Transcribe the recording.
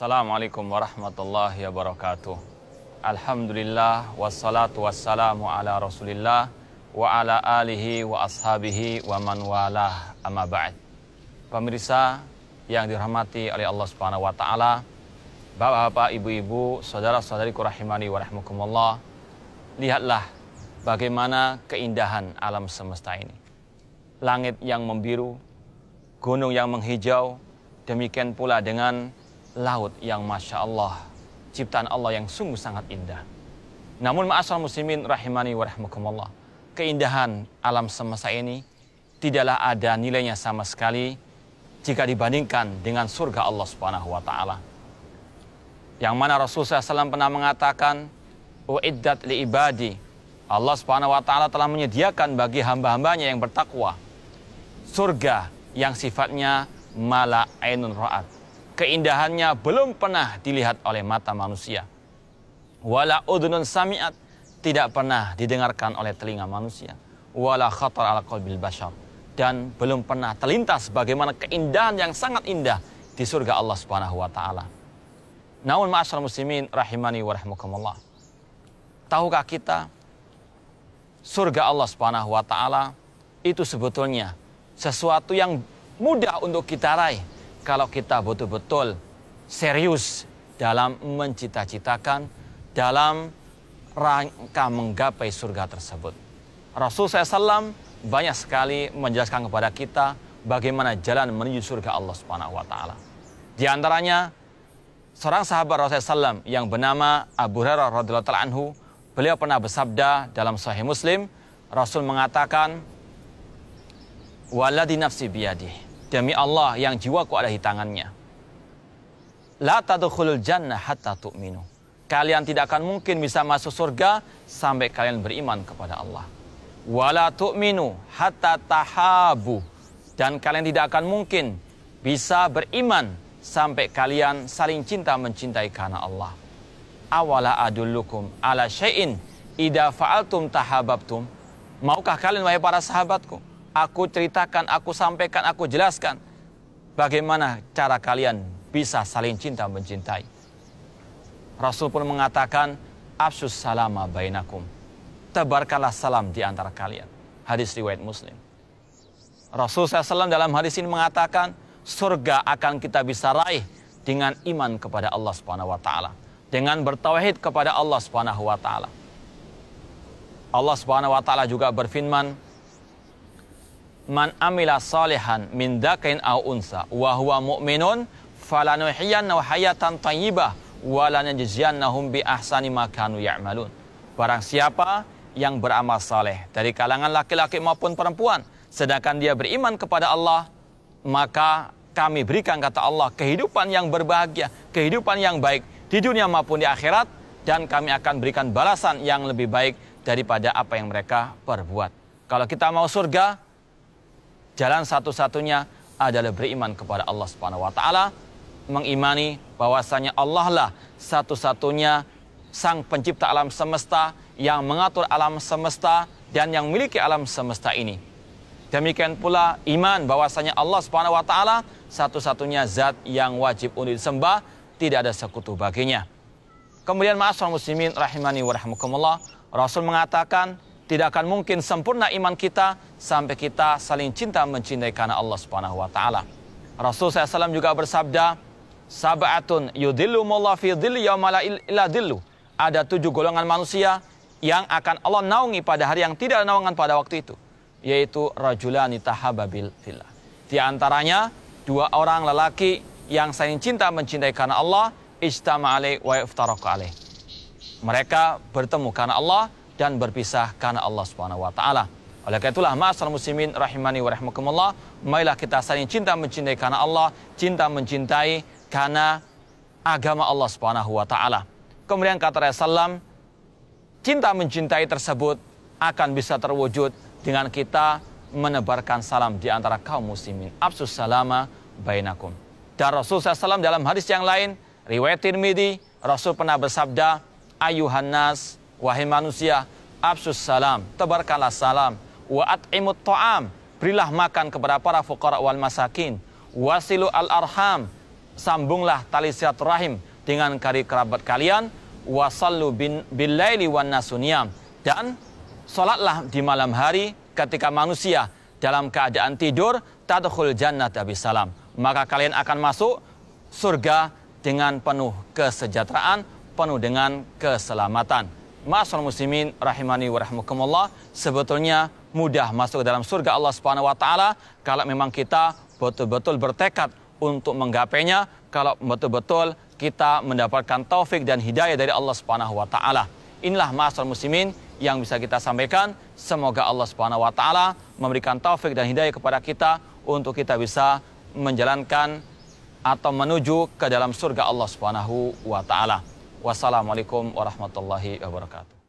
Assalamualaikum warahmatullahi wabarakatuh. Alhamdulillah wassalatu wassalamu ala Rasulillah wa ala alihi wa ashabihi wa man walah, amma ba'd. Pemirsa yang dirahmati oleh Allah Subhanahu wa taala, Bapak-bapak, ibu-ibu, saudara-saudariku rahimani wa rahmukumullah, lihatlah bagaimana keindahan alam semesta ini. Langit yang membiru, gunung yang menghijau, demikian pula dengan laut yang Masya Allah, ciptaan Allah yang sungguh sangat indah. Namun ma'asyiral muslimin rahimani wa rahmukumullah, keindahan alam semesta ini tidaklah ada nilainya sama sekali jika dibandingkan dengan surga Allah Subhanahu wa taala. Yang mana Rasulullah SAW pernah mengatakan, uiddat li ibadi, Allah Subhanahu wa taala telah menyediakan bagi hamba-hambanya yang bertakwa surga yang sifatnya mala ainun ra'at. Keindahannya belum pernah dilihat oleh mata manusia. Wala udhunun sami'at, tidak pernah didengarkan oleh telinga manusia. Wala khatar ala qalbil bashar, dan belum pernah terlintas bagaimana keindahan yang sangat indah di surga Allah Subhanahu wa taala. Namun ma'asyiral muslimin rahimani wa rahmukumullah, tahukah kita surga Allah Subhanahu wa taala itu sebetulnya sesuatu yang mudah untuk kita raih kalau kita betul-betul serius dalam mencita-citakan, dalam rangka menggapai surga tersebut. Rasulullah SAW banyak sekali menjelaskan kepada kita bagaimana jalan menuju surga Allah Subhanahu wa taala. Di antaranya seorang sahabat Rasulullah SAW yang bernama Abu Hurairah radhiyallahu ta'ala anhu, beliau pernah bersabda dalam Sahih Muslim, Rasul mengatakan, "Walladzi nafsi biyadihi," demi Allah yang jiwaku ada di tangannya, la tadkhulul jannah hatta tu'minu, kalian tidak akan mungkin bisa masuk surga sampai kalian beriman kepada Allah. Wala tu'minu hatta tahabu, dan kalian tidak akan mungkin bisa beriman sampai kalian saling cinta mencintai karena Allah. Awala adullukum ala syai'in idza fa'altum tahabbtum, maukah kalian wahai para sahabatku, aku ceritakan, aku sampaikan, aku jelaskan bagaimana cara kalian bisa saling cinta mencintai. Rasul pun mengatakan, afsus salama bainakum, tebarkanlah salam di antara kalian. Hadis riwayat Muslim. Rasul SAW dalam hadis ini mengatakan, surga akan kita bisa raih dengan iman kepada Allah Subhanahu wa taala, dengan bertauhid kepada Allah Subhanahu wa taala. Allah Subhanahu wa taala juga berfirman, man amila salihan min dzakarin aw unsa wa huwa mu'minun falanuhyiyannahu hayatan thayyibah wa lanajziyannahum bi ahsani ma kanu ya'malun. Barang siapa yang beramal saleh dari kalangan laki-laki maupun perempuan sedangkan dia beriman kepada Allah, maka kami berikan, kata Allah, kehidupan yang berbahagia, kehidupan yang baik di dunia maupun di akhirat, dan kami akan berikan balasan yang lebih baik daripada apa yang mereka perbuat. Kalau kita mau surga, jalan satu-satunya adalah beriman kepada Allah Subhanahu wa taala, mengimani bahwasanya Allah lah satu-satunya sang pencipta alam semesta, yang mengatur alam semesta dan yang memiliki alam semesta ini. Demikian pula iman bahwasanya Allah Subhanahu wa taala satu-satunya zat yang wajib untuk disembah, tidak ada sekutu baginya. Kemudian ma'asyiral muslimin rahimani wa rahmukumullah, Rasul mengatakan, tidak akan mungkin sempurna iman kita sampai kita saling cinta mencintai karena Allah Subhanahu wa taala. Rasul SAW juga bersabda, sab'atun yudhillumullahu fi dhilli yauma la illa dhillu. Ada 7 golongan manusia yang akan Allah naungi pada hari yang tidak ada naungan pada waktu itu, yaitu rajulani tahabba fillah. Di antaranya 2 orang lelaki yang saling cinta mencintai karena Allah, ijtama alaihi wa iftaraqa alaihi. Mereka bertemu karena Allah dan berpisah karena Allah Subhanahu wa taala. Oleh karena itulah ma'asyiral muslimin rahimani wa rahmukumullah, marilah kita saling cinta mencintai karena Allah, cinta mencintai karena agama Allah Subhanahu wa taala. Kemudian kata Rasulullah, cinta mencintai tersebut akan bisa terwujud dengan kita menebarkan salam di antara kaum muslimin. Afsus salama bainakum. Dan Rasulullah SAW dalam hadis yang lain, riwayat Tirmidzi, Rasul pernah bersabda, ayuhan nas, wahai manusia, afsus salam, tebarkanlah salam, wa at'imut ta'am, berilah makan kepada para fuqara wal masakin, wasilu al arham, sambunglah tali silaturahim dengan karib kerabat kalian, wasallu bil laili wan nasuniyam, dan salatlah di malam hari ketika manusia dalam keadaan tidur, tadkhul jannata bisalam, maka kalian akan masuk surga dengan penuh kesejahteraan, penuh dengan keselamatan. Ma'asyiral muslimin rahimani wa rahimakumullah, sebetulnya mudah masuk ke dalam surga Allah Subhanahu wa taala kalau memang kita betul-betul bertekad untuk menggapainya, kalau betul-betul kita mendapatkan taufik dan hidayah dari Allah Subhanahu wa taala. Inilah ma'asyiral muslimin yang bisa kita sampaikan. Semoga Allah Subhanahu wa taala memberikan taufik dan hidayah kepada kita untuk kita bisa menjalankan atau menuju ke dalam surga Allah Subhanahu wa taala. Wassalamualaikum warahmatullahi wabarakatuh.